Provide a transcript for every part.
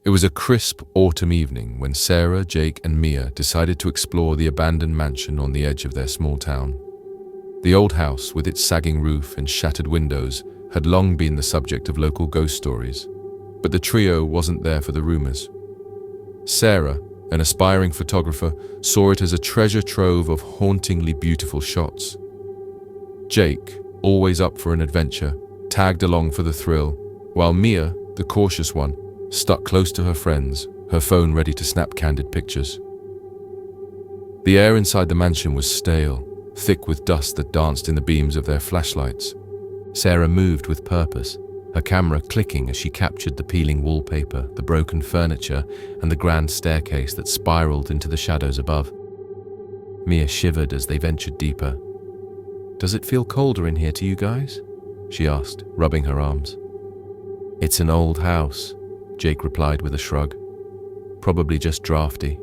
It was a crisp autumn evening when Sarah, Jake, and Mia decided to explore the abandoned mansion on the edge of their small town. The old house, with its sagging roof and shattered windows, had long been the subject of local ghost stories, but the trio wasn't there for the rumors. Sarah, an aspiring photographer, saw it as a treasure trove of hauntingly beautiful shots. Jake, always up for an adventure, tagged along for the thrill, while Mia, the cautious one, stuck close to her friends, her phone ready to snap candid pictures. The air inside the mansion was stale, thick with dust that danced in the beams of their flashlights. Sarah moved with purpose, her camera clicking as she captured the peeling wallpaper, the broken furniture, and the grand staircase that spiraled into the shadows above. Mia shivered as they ventured deeper. "Does it feel colder in here to you guys?" she asked, rubbing her arms. "It's an old house," Jake replied with a shrug. "Probably just drafty."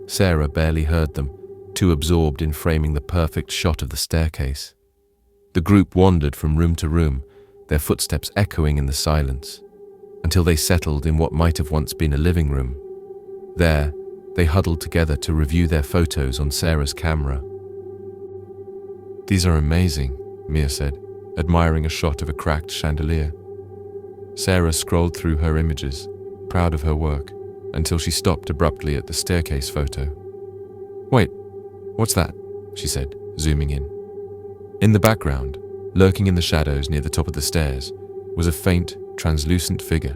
Sarah barely heard them, too absorbed in framing the perfect shot of the staircase. The group wandered from room to room, their footsteps echoing in the silence, until they settled in what might have once been a living room. There, they huddled together to review their photos on Sarah's camera. "These are amazing," Mia said, admiring a shot of a cracked chandelier. Sarah scrolled through her images, proud of her work, until she stopped abruptly at the staircase photo. "Wait, what's that?" she said, zooming in. In the background, lurking in the shadows near the top of the stairs, was a faint, translucent figure.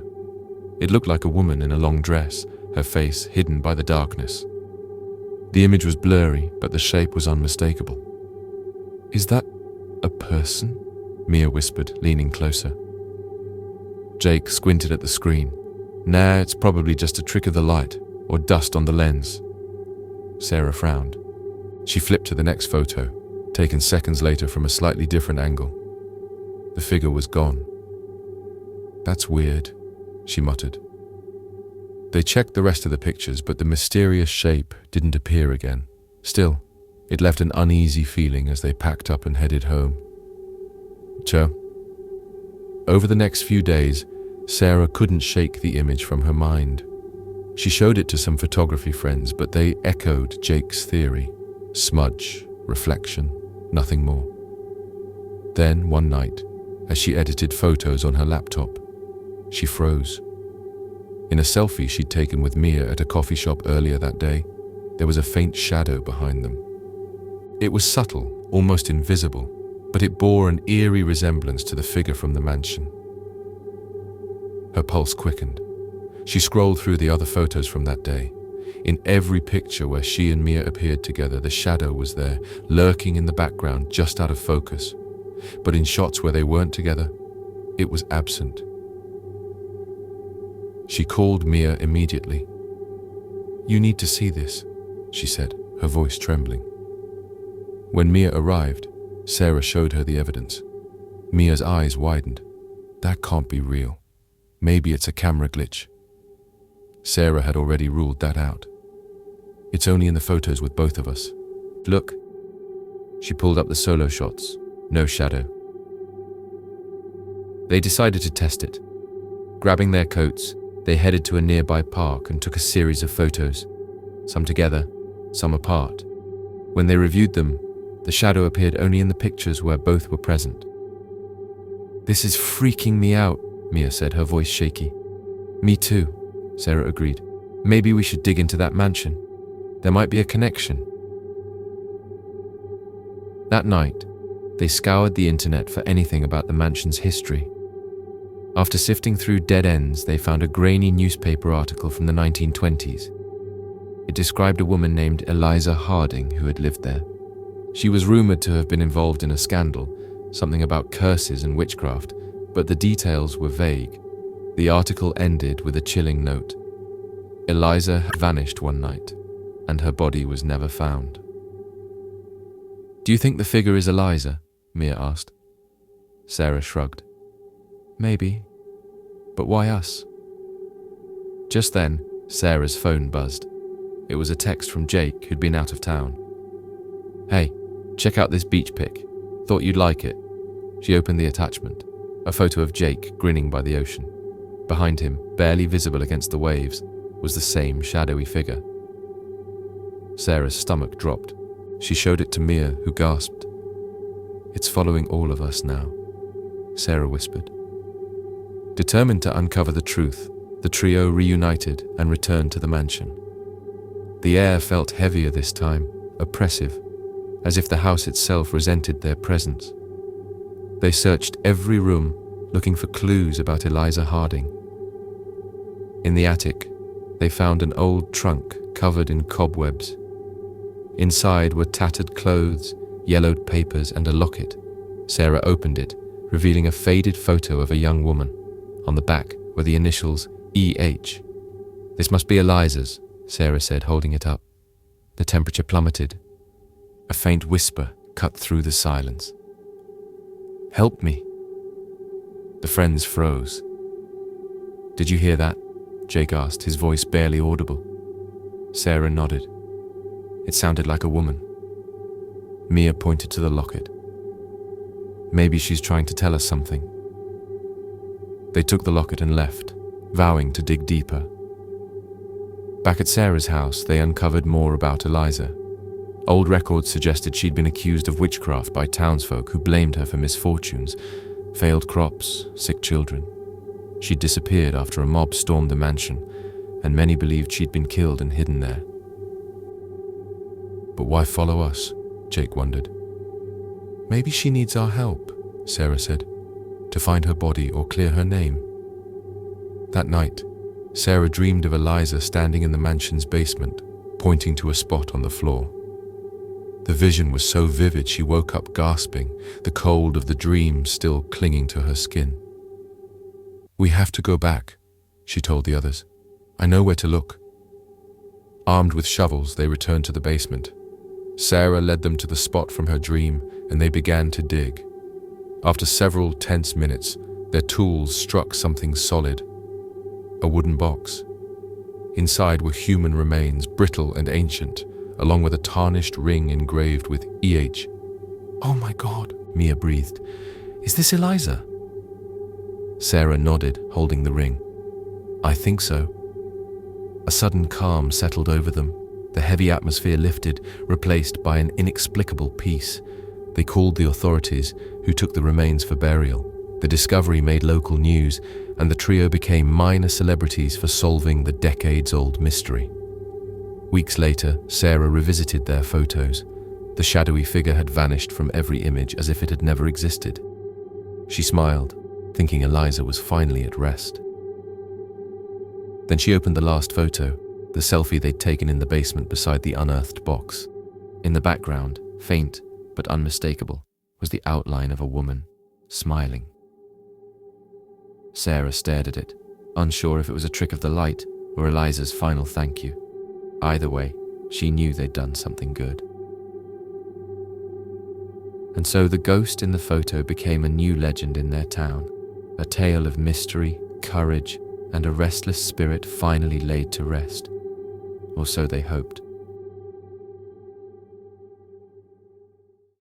It looked like a woman in a long dress, her face hidden by the darkness. The image was blurry, but the shape was unmistakable. "Is that a person?" Mia whispered, leaning closer. Jake squinted at the screen. "Nah, it's probably just a trick of the light, or dust on the lens." Sarah frowned. She flipped to the next photo, taken seconds later from a slightly different angle. The figure was gone. "That's weird," she muttered. They checked the rest of the pictures, but the mysterious shape didn't appear again. Still, it left an uneasy feeling as they packed up and headed home. Over the next few days, Sarah couldn't shake the image from her mind. She showed it to some photography friends, but they echoed Jake's theory. Smudge, reflection, nothing more. Then, one night, as she edited photos on her laptop, she froze. In a selfie she'd taken with Mia at a coffee shop earlier that day, there was a faint shadow behind them. It was subtle, almost invisible, but it bore an eerie resemblance to the figure from the mansion. Her pulse quickened. She scrolled through the other photos from that day. In every picture where she and Mia appeared together, the shadow was there, lurking in the background just out of focus. But in shots where they weren't together, it was absent. She called Mia immediately. "You need to see this," she said, her voice trembling. When Mia arrived, Sarah showed her the evidence. Mia's eyes widened. "That can't be real. Maybe it's a camera glitch." Sarah had already ruled that out. "It's only in the photos with both of us. Look." She pulled up the solo shots. No shadow. They decided to test it. Grabbing their coats, they headed to a nearby park and took a series of photos, some together, some apart. When they reviewed them, the shadow appeared only in the pictures where both were present. "This is freaking me out," Mia said, her voice shaky. "Me too," Sarah agreed. "Maybe we should dig into that mansion. There might be a connection." That night, they scoured the internet for anything about the mansion's history. After sifting through dead ends, they found a grainy newspaper article from the 1920s. It described a woman named Eliza Harding who had lived there. She was rumored to have been involved in a scandal, something about curses and witchcraft, but the details were vague. The article ended with a chilling note. Eliza had vanished one night, and her body was never found. "Do you think the figure is Eliza?" Mia asked. Sarah shrugged. "Maybe. But why us?" Just then, Sarah's phone buzzed. It was a text from Jake, who'd been out of town. "Hey, check out this beach pic. Thought you'd like it." She opened the attachment, a photo of Jake grinning by the ocean. Behind him, barely visible against the waves, was the same shadowy figure. Sarah's stomach dropped. She showed it to Mia, who gasped. "It's following all of us now," Sarah whispered. Determined to uncover the truth, the trio reunited and returned to the mansion. The air felt heavier this time, oppressive, as if the house itself resented their presence. They searched every room, looking for clues about Eliza Harding. In the attic, they found an old trunk covered in cobwebs. Inside were tattered clothes, yellowed papers, and a locket. Sarah opened it, revealing a faded photo of a young woman. On the back were the initials E.H. "This must be Eliza's," Sarah said, holding it up. The temperature plummeted. A faint whisper cut through the silence. "Help me." The friends froze. "Did you hear that?" Jake asked, his voice barely audible. Sarah nodded. It sounded like a woman. Mia pointed to the locket. "Maybe she's trying to tell us something." They took the locket and left, vowing to dig deeper. Back at Sarah's house, they uncovered more about Eliza. Old records suggested she'd been accused of witchcraft by townsfolk who blamed her for misfortunes, failed crops, sick children. She'd disappeared after a mob stormed the mansion, and many believed she'd been killed and hidden there. "But why follow us?" Jake wondered. "Maybe she needs our help," Sarah said, "to find her body or clear her name." That night, Sarah dreamed of Eliza standing in the mansion's basement, pointing to a spot on the floor. The vision was so vivid she woke up gasping, the cold of the dream still clinging to her skin. "We have to go back," she told the others. "I know where to look." Armed with shovels, they returned to the basement. Sarah led them to the spot from her dream, and they began to dig. After several tense minutes, their tools struck something solid. A wooden box. Inside were human remains, brittle and ancient, along with a tarnished ring engraved with E.H. "Oh my God," Mia breathed. "Is this Eliza?" Sarah nodded, holding the ring. "I think so." A sudden calm settled over them. The heavy atmosphere lifted, replaced by an inexplicable peace. They called the authorities, who took the remains for burial. The discovery made local news, and the trio became minor celebrities for solving the decades-old mystery. Weeks later, Sarah revisited their photos. The shadowy figure had vanished from every image as if it had never existed. She smiled, thinking Eliza was finally at rest. Then she opened the last photo, the selfie they'd taken in the basement beside the unearthed box. In the background, faint but unmistakable, was the outline of a woman, smiling. Sarah stared at it, unsure if it was a trick of the light or Eliza's final thank you. Either way, she knew they'd done something good. And so the ghost in the photo became a new legend in their town, a tale of mystery, courage, and a restless spirit finally laid to rest. Or so they hoped.